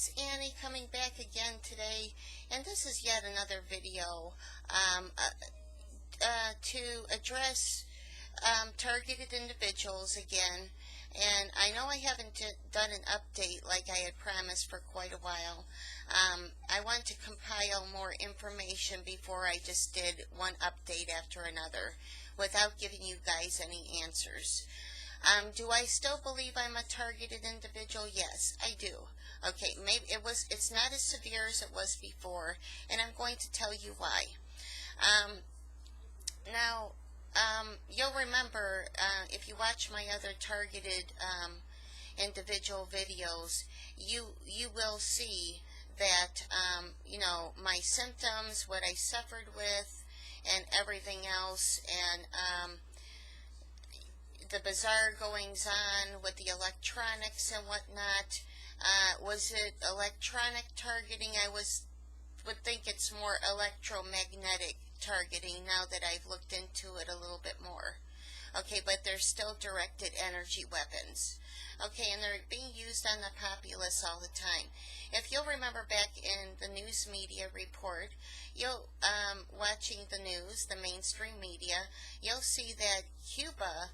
it's Annie coming back again today, and this is yet another video to address targeted individuals again. And I know I haven't done an update like I had promised for quite a while. I want to compile more information before I just did one update after another without giving you guys any answers. Do I still believe I'm a targeted individual? Yes, I do. Okay, maybe it's not as severe as it was before, and I'm going to tell you why. Now, you'll remember, if you watch my other targeted individual videos, you will see that, my symptoms, what I suffered with, and everything else, and the bizarre goings on with the electronics and whatnot. Was it electronic targeting? I would think it's more electromagnetic targeting now that I've looked into it a little bit more. Okay, but they're still directed energy weapons. Okay, and they're being used on the populace all the time. If you'll remember back in the news media report, you'll watching the news, the mainstream media, you'll see that Cuban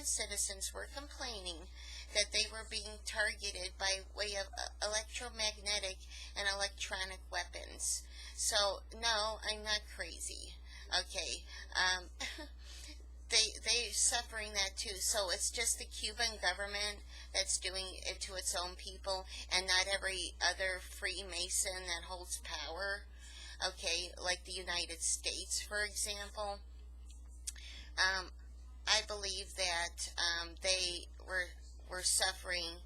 citizens were complaining that they were being targeted by way of electromagnetic and electronic weapons. So no, I'm not crazy. Okay, they're suffering that too. So it's just the Cuban government that's doing it to its own people, and not every other Freemason that holds power. Okay, like the United States, for example. I believe that they were suffering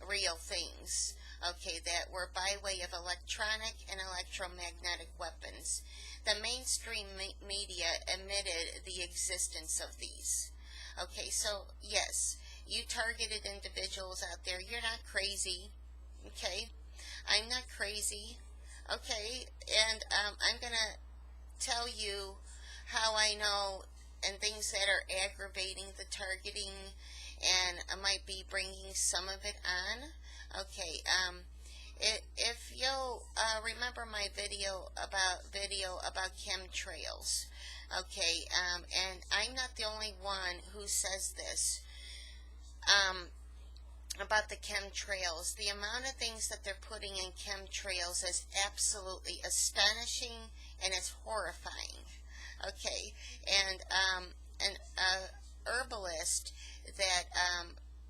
real things, okay, that were by way of electronic and electromagnetic weapons. The mainstream media admitted the existence of these. Okay, so yes, you targeted individuals out there, you're not crazy, okay? I'm not crazy, okay? And I'm going to tell you how I know, and things that are aggravating the targeting, and I might be bringing some of it on. Okay, if you'll remember my video about chemtrails, okay, and I'm not the only one who says this about the chemtrails. The amount of things that they're putting in chemtrails is absolutely astonishing, and it's horrifying. Okay, and an herbalist that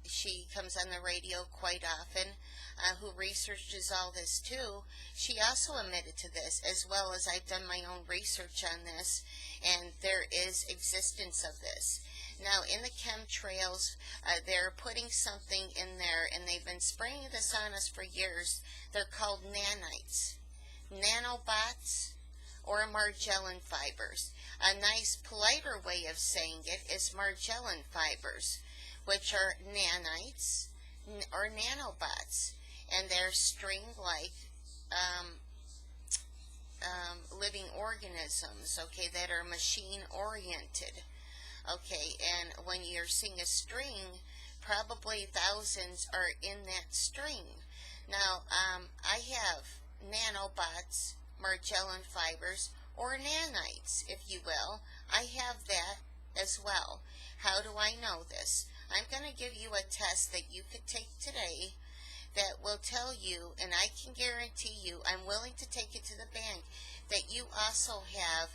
she comes on the radio quite often, who researches all this too, she also admitted to this, as well as I've done my own research on this, and there is existence of this. Now, in the chemtrails, they're putting something in there, and they've been spraying this on us for years. They're called nanites, nanobots, or Margellin fibers. A nice, politer way of saying it is Margellin fibers, which are nanites or nanobots, and they're string-like living organisms, okay, that are machine-oriented. Okay, and when you're seeing a string, probably thousands are in that string. Now, I have nanobots, Margellin fibers, or nanites, if you will. I have that as well. How do I know this? I'm going to give you a test that you could take today that will tell you, and I can guarantee you, I'm willing to take it to the bank, that you also have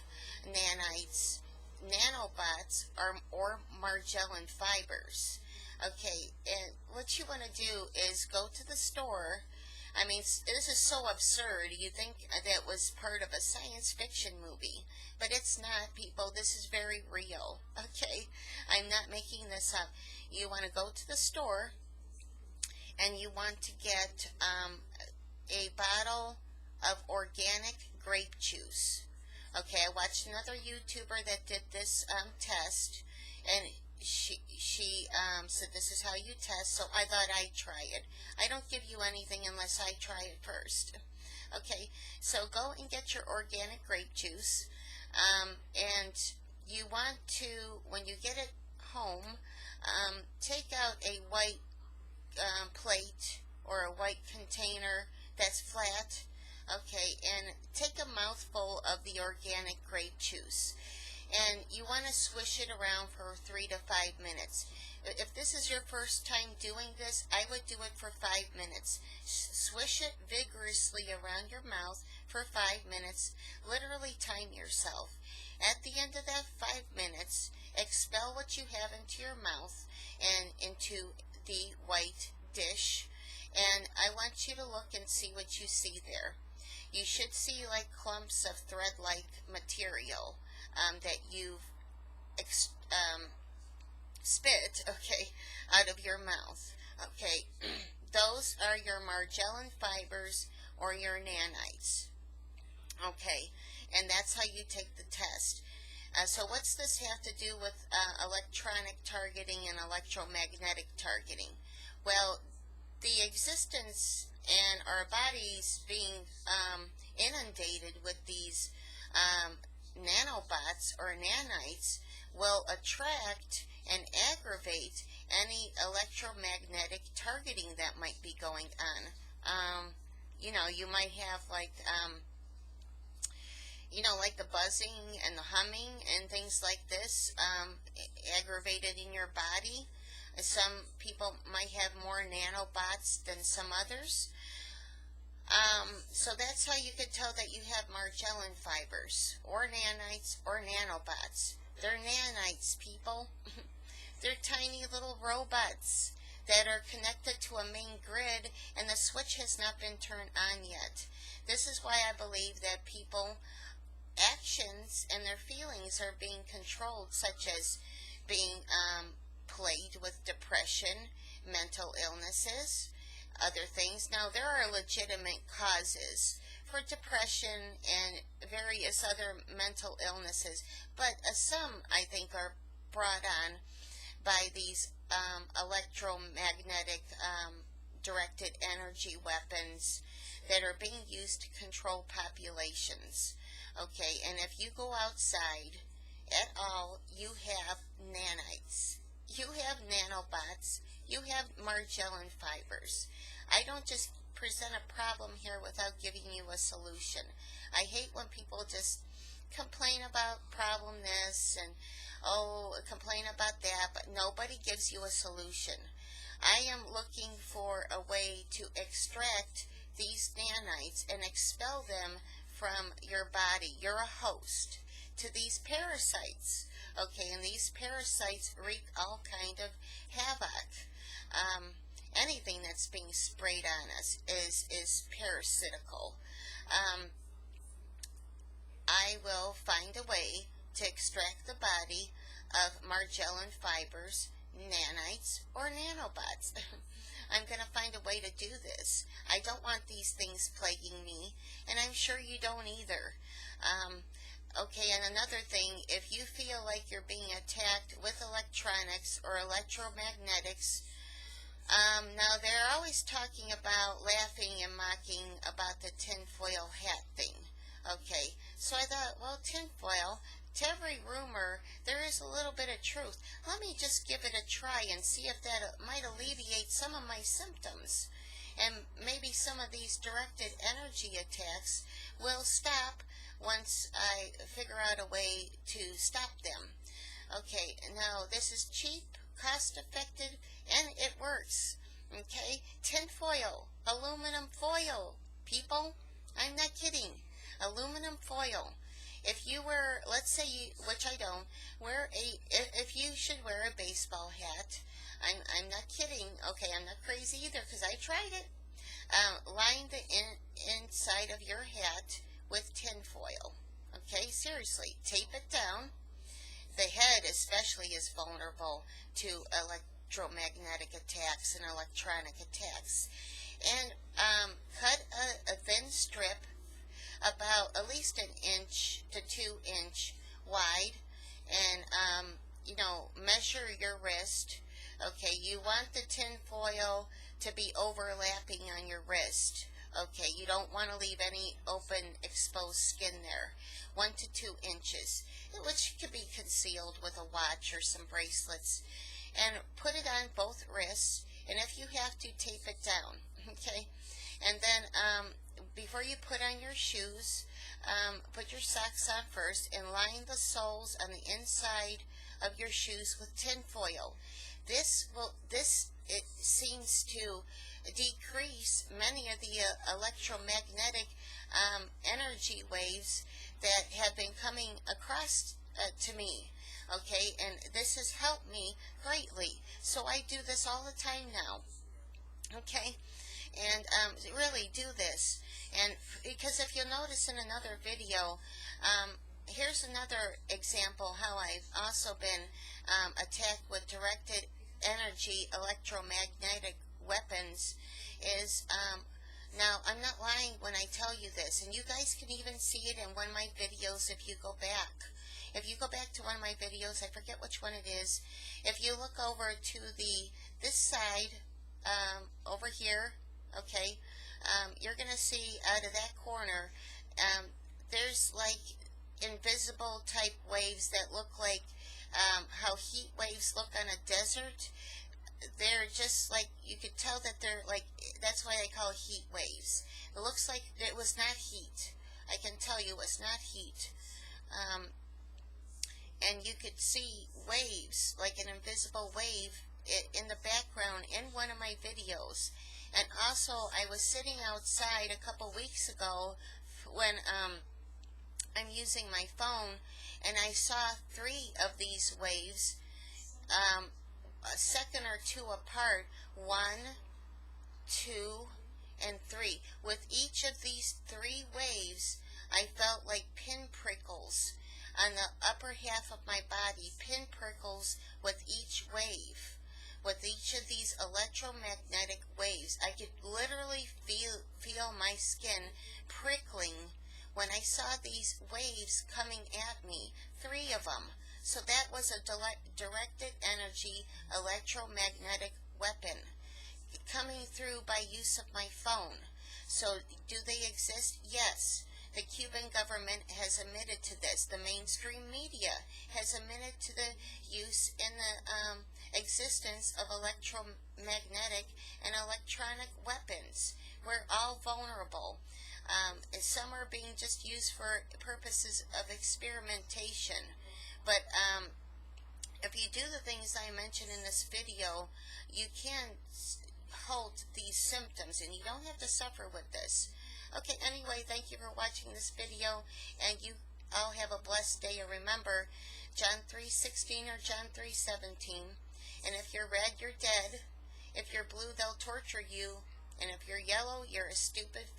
nanites, nanobots, or Margellin fibers. Okay, and what you want to do is go to the store. I mean, this is so absurd. You think that was part of a science fiction movie, but it's not, people. This is very real, okay? I'm not making this up. You want to go to the store, and you want to get a bottle of organic grape juice. Okay, I watched another YouTuber that did this test, and she said this is how you test, so I thought I'd try it. I don't give you anything unless I try it first. Okay, so go and get your organic grape juice, and you want to, when you get it home, take out a white plate or a white container that's flat, okay, and take a mouthful of the organic grape juice. And you want to swish it around for 3 to 5 minutes. If this is your first time doing this, I would do it for 5 minutes. Swish it vigorously around your mouth for 5 minutes. Literally time yourself. At the end of that 5 minutes, expel what you have into your mouth and into the white dish. And I want you to look and see what you see there. You should see like clumps of thread-like material that you've spit, okay, out of your mouth. Okay, those are your Margellin fibers or your nanites. Okay, and that's how you take the test. So what's this have to do with electronic targeting and electromagnetic targeting? Well, the existence and our bodies being inundated with these nanobots or nanites will attract and aggravate any electromagnetic targeting that might be going on. You might have like like the buzzing and the humming and things like this aggravated in your body. Some people might have more nanobots than some others. So that's how you could tell that you have Margellin fibers or nanites or nanobots. They're nanites, people. They're tiny little robots that are connected to a main grid, and the switch has not been turned on yet. This is why I believe that people actions and their feelings are being controlled, such as being plagued with depression, mental illnesses, other things. Now, there are legitimate causes for depression and various other mental illnesses, but some, I think, are brought on by these electromagnetic directed energy weapons that are being used to control populations. Okay, and if you go outside at all, you have nanites. You have nanobots. You have Margellin fibers. I don't just present a problem here without giving you a solution. I hate when people just complain about problem this and complain about that, but nobody gives you a solution. I am looking for a way to extract these nanites and expel them from your body. You're a host to these parasites. Okay, and these parasites wreak all kind of havoc. Anything that's being sprayed on us is parasitical. I will find a way to extract the body of Margellin fibers, nanites, or nanobots. I'm going to find a way to do this. I don't want these things plaguing me, and I'm sure you don't either. Okay, and another thing, if you feel like you're being attacked with electronics or electromagnetics, now they're always talking about laughing and mocking about the tinfoil hat thing. Okay, so I thought, well, tinfoil, to every rumor, there is a little bit of truth. Let me just give it a try and see if that might alleviate some of my symptoms. And maybe some of these directed energy attacks will stop once I figure out a way to stop them. Okay, now this is cheap, cost-effective, and it works. Okay, tinfoil, aluminum foil, people. I'm not kidding. Aluminum foil. If you wear, let's say, which I don't, if you should wear a baseball hat, I'm not kidding. Okay, I'm not crazy either because I tried it. Line the inside of your hat with tinfoil. Okay, seriously, tape it down. The head especially is vulnerable to electromagnetic attacks and electronic attacks. And cut a thin strip about at least 1 inch to 2 inch wide, and measure your wrist. Okay, you want the tinfoil to be overlapping on your wrist. Okay, you don't want to leave any open exposed skin there. 1 to 2 inches, which could be concealed with a watch or some bracelets, and put it on both wrists, and if you have to, tape it down. Okay, And then before you put on your shoes, put your socks on first and line the soles on the inside of your shoes with tin foil. It seems to decrease many of the electromagnetic energy waves that have been coming across to me. Okay, and this has helped me greatly. So I do this all the time now. Okay, and really do this. And because if you'll notice in another video, here's another example how I've also been attacked with directed energy electromagnetic weapons is now I'm not lying when I tell you this, and you guys can even see it in one of my videos if you go back. If you go back to one of my videos, I forget which one it is. If you look over to this side over here, okay, you're gonna see out of that corner there's like invisible type waves that look like how heat waves look on a desert. They're just like, you could tell that they're like, that's why they call it heat waves. It looks like it was not heat. I can tell you it's not heat. And you could see waves, like an invisible wave in the background in one of my videos. And also, I was sitting outside a couple weeks ago when I'm using my phone, and I saw 3 of these waves, a second or 2 apart, 1, 2, and 3. With each of these 3 waves, I felt like pinprickles on the upper half of my body, pinprickles with each wave. With each of these electromagnetic waves, I could literally feel my skin prickling when I saw these waves coming at me, 3 of them. So that was a directed energy electromagnetic weapon coming through by use of my phone. So do they exist? Yes. The Cuban government has admitted to this. The mainstream media has admitted to the use in the existence of electromagnetic and electronic weapons. We're all vulnerable. Some are being just used for purposes of experimentation. But if you do the things I mentioned in this video, you can halt these symptoms, and you don't have to suffer with this. Okay, anyway, thank you for watching this video, and you all have a blessed day. And remember, John 3:16 or John 3:17, and if you're red, you're dead. If you're blue, they'll torture you. And if you're yellow, you're a stupid